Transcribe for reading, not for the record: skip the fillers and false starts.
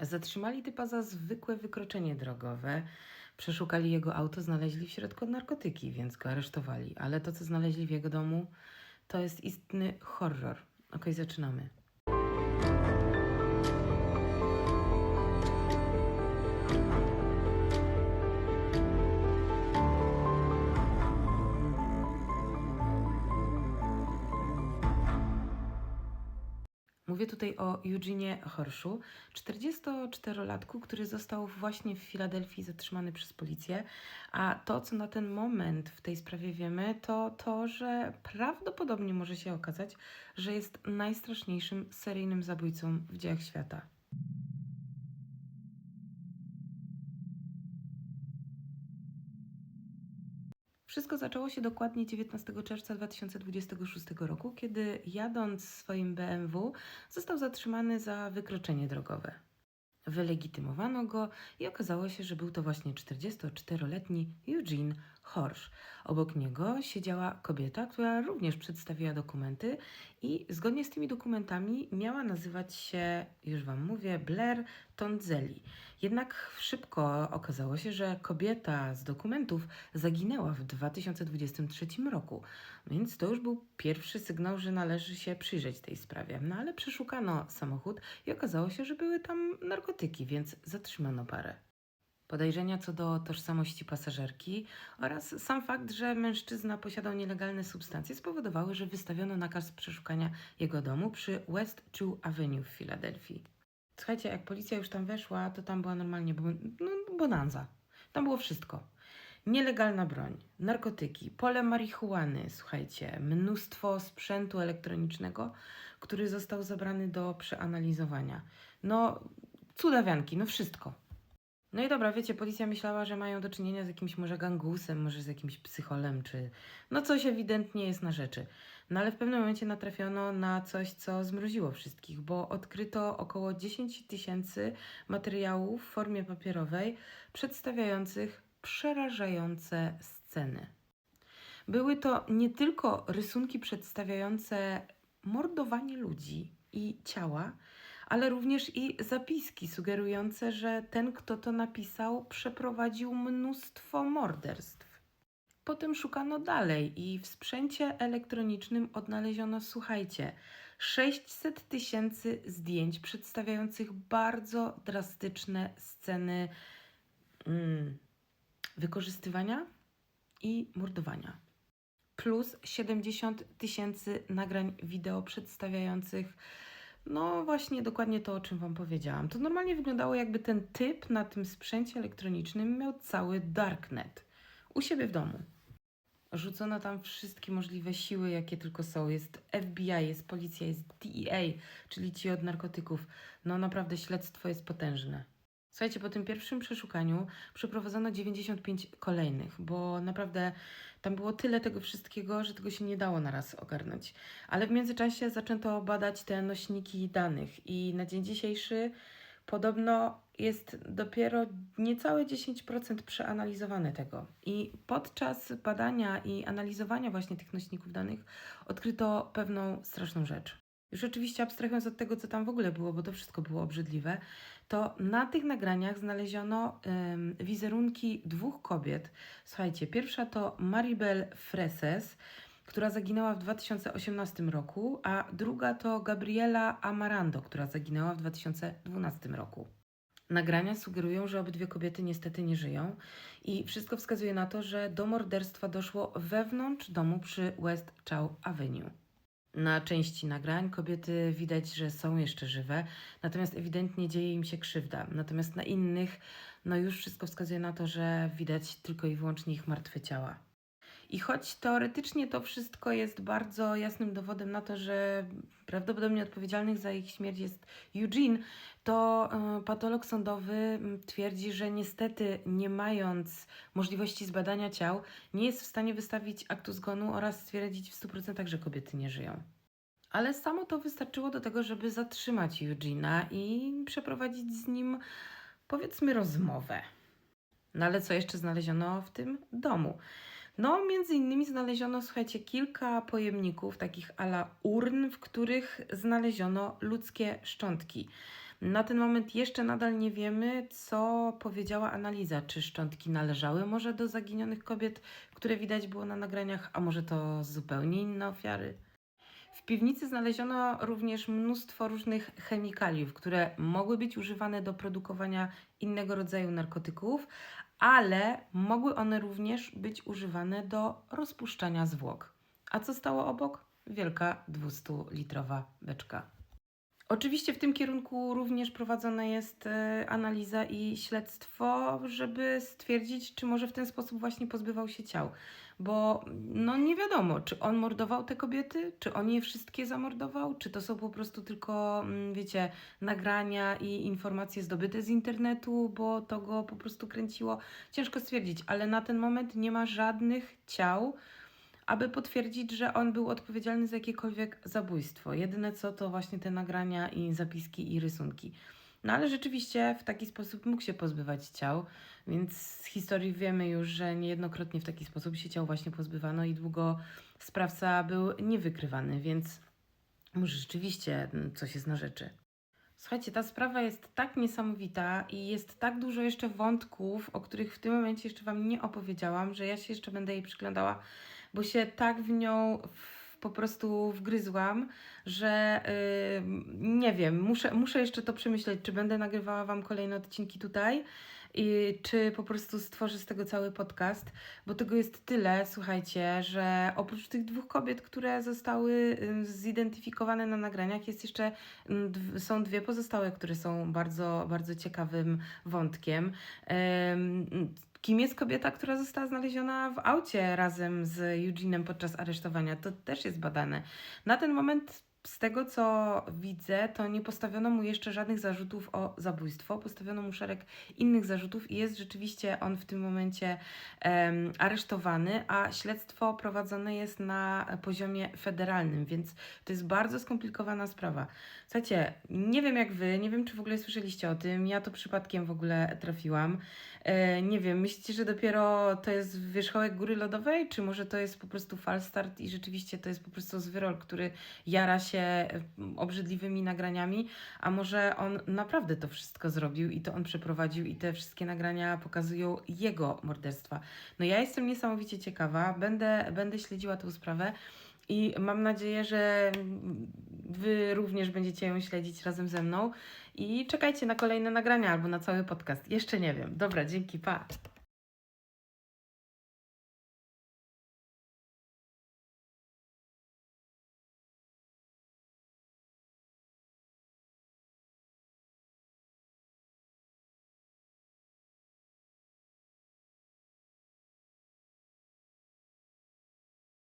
Zatrzymali typa za zwykłe wykroczenie drogowe, przeszukali jego auto, znaleźli w środku narkotyki, więc go aresztowali. Ale to, co znaleźli w jego domu, to jest istny horror. Okej, zaczynamy. Mówię tutaj o Eugenie Horszu, 44-latku, który został właśnie w Filadelfii zatrzymany przez policję. A to, co na ten moment w tej sprawie wiemy, to to, że prawdopodobnie może się okazać, że jest najstraszniejszym seryjnym zabójcą w dziejach świata. Wszystko zaczęło się dokładnie 19 czerwca 2026 roku, kiedy jadąc swoim BMW został zatrzymany za wykroczenie drogowe. Wylegitymowano go i okazało się, że był to właśnie 44-letni Eugene Horsch. Obok niego siedziała kobieta, która również przedstawiła dokumenty i zgodnie z tymi dokumentami miała nazywać się, już Wam mówię, Blair Tonzelli. Jednak szybko okazało się, że kobieta z dokumentów zaginęła w 2023 roku, więc to już był pierwszy sygnał, że należy się przyjrzeć tej sprawie. No ale przeszukano samochód i okazało się, że były tam narkotyki, więc zatrzymano parę. Podejrzenia co do tożsamości pasażerki oraz sam fakt, że mężczyzna posiadał nielegalne substancje spowodowały, że wystawiono nakaz przeszukania jego domu przy West 2 Avenue w Filadelfii. Słuchajcie, jak policja już tam weszła, to tam była normalnie bonanza. Tam było wszystko. Nielegalna broń, narkotyki, pole marihuany, słuchajcie, mnóstwo sprzętu elektronicznego, który został zabrany do przeanalizowania. No, cudawianki, no wszystko. No i dobra, wiecie, policja myślała, że mają do czynienia z jakimś może gangusem, może z jakimś psycholem, czy no coś ewidentnie jest na rzeczy. No ale w pewnym momencie natrafiono na coś, co zmroziło wszystkich, bo odkryto około 10 tysięcy materiałów w formie papierowej przedstawiających przerażające sceny. Były to nie tylko rysunki przedstawiające mordowanie ludzi i ciała, ale również i zapiski sugerujące, że ten, kto to napisał, przeprowadził mnóstwo morderstw. Potem szukano dalej i w sprzęcie elektronicznym odnaleziono, słuchajcie, 600 tysięcy zdjęć przedstawiających bardzo drastyczne sceny wykorzystywania i mordowania. Plus 70 tysięcy nagrań wideo przedstawiających, no właśnie dokładnie to, o czym Wam powiedziałam. To normalnie wyglądało, jakby ten typ na tym sprzęcie elektronicznym miał cały darknet u siebie w domu. Rzucono tam wszystkie możliwe siły, jakie tylko są. Jest FBI, jest policja, jest DEA, czyli ci od narkotyków. No naprawdę śledztwo jest potężne. Słuchajcie, po tym pierwszym przeszukaniu przeprowadzono 95 kolejnych, bo naprawdę tam było tyle tego wszystkiego, że tego się nie dało na raz ogarnąć. Ale w międzyczasie zaczęto badać te nośniki danych i na dzień dzisiejszy podobno jest dopiero niecałe 10% przeanalizowane tego. I podczas badania i analizowania właśnie tych nośników danych odkryto pewną straszną rzecz. Już oczywiście abstrahując od tego, co tam w ogóle było, bo to wszystko było obrzydliwe, to na tych nagraniach znaleziono wizerunki dwóch kobiet. Słuchajcie, pierwsza to Maribel Freses, która zaginęła w 2018 roku, a druga to Gabriela Amarando, która zaginęła w 2012 roku. Nagrania sugerują, że obydwie kobiety niestety nie żyją i wszystko wskazuje na to, że do morderstwa doszło wewnątrz domu przy West Chow Avenue. Na części nagrań kobiety widać, że są jeszcze żywe, natomiast ewidentnie dzieje im się krzywda. Natomiast na innych, no już wszystko wskazuje na to, że widać tylko i wyłącznie ich martwe ciała. I choć teoretycznie to wszystko jest bardzo jasnym dowodem na to, że prawdopodobnie odpowiedzialnych za ich śmierć jest Eugene, to patolog sądowy twierdzi, że niestety nie mając możliwości zbadania ciał, nie jest w stanie wystawić aktu zgonu oraz stwierdzić w 100%, że kobiety nie żyją. Ale samo to wystarczyło do tego, żeby zatrzymać Eugene'a i przeprowadzić z nim, powiedzmy, rozmowę. No ale co jeszcze znaleziono w tym domu? No, między innymi znaleziono, słuchajcie, kilka pojemników, takich ala urn, w których znaleziono ludzkie szczątki. Na ten moment jeszcze nadal nie wiemy, co powiedziała analiza. Czy szczątki należały może do zaginionych kobiet, które widać było na nagraniach, a może to zupełnie inne ofiary? W piwnicy znaleziono również mnóstwo różnych chemikaliów, które mogły być używane do produkowania innego rodzaju narkotyków, ale mogły one również być używane do rozpuszczania zwłok. A co stało obok? Wielka 200-litrowa beczka. Oczywiście w tym kierunku również prowadzona jest analiza i śledztwo, żeby stwierdzić, czy może w ten sposób właśnie pozbywał się ciał. Bo no nie wiadomo, czy on mordował te kobiety, czy on je wszystkie zamordował, czy to są po prostu tylko, wiecie, nagrania i informacje zdobyte z internetu, bo to go po prostu kręciło. Ciężko stwierdzić, ale na ten moment nie ma żadnych ciał, aby potwierdzić, że on był odpowiedzialny za jakiekolwiek zabójstwo. Jedyne co to właśnie te nagrania i zapiski i rysunki. No ale rzeczywiście w taki sposób mógł się pozbywać ciał, więc z historii wiemy już, że niejednokrotnie w taki sposób się ciał właśnie pozbywano i długo sprawca był niewykrywany, więc może rzeczywiście coś jest na rzeczy. Słuchajcie, ta sprawa jest tak niesamowita i jest tak dużo jeszcze wątków, o których w tym momencie jeszcze Wam nie opowiedziałam, że ja się jeszcze będę jej przyglądała, bo się tak w nią po prostu wgryzłam, że nie wiem, muszę jeszcze to przemyśleć, czy będę nagrywała Wam kolejne odcinki tutaj, i czy po prostu stworzę z tego cały podcast, bo tego jest tyle, słuchajcie, że oprócz tych 2 kobiet, które zostały zidentyfikowane na nagraniach, jest jeszcze, są 2 pozostałe, które są bardzo, bardzo ciekawym wątkiem. Kim jest kobieta, która została znaleziona w aucie razem z Eugene'em podczas aresztowania? To też jest badane. Na ten moment, z tego co widzę, to nie postawiono mu jeszcze żadnych zarzutów o zabójstwo. Postawiono mu szereg innych zarzutów i jest rzeczywiście on w tym momencie aresztowany, a śledztwo prowadzone jest na poziomie federalnym, więc to jest bardzo skomplikowana sprawa. Słuchajcie, nie wiem jak Wy, nie wiem czy w ogóle słyszeliście o tym, ja to przypadkiem w ogóle trafiłam. Nie wiem, myślicie, że dopiero to jest wierzchołek góry lodowej, czy może to jest po prostu false start i rzeczywiście to jest po prostu zwyrol, który jara się obrzydliwymi nagraniami, a może on naprawdę to wszystko zrobił i to on przeprowadził i te wszystkie nagrania pokazują jego morderstwa. No ja jestem niesamowicie ciekawa, będę śledziła tę sprawę i mam nadzieję, że Wy również będziecie ją śledzić razem ze mną i czekajcie na kolejne nagrania albo na cały podcast. Jeszcze nie wiem. Dobra, dzięki, pa!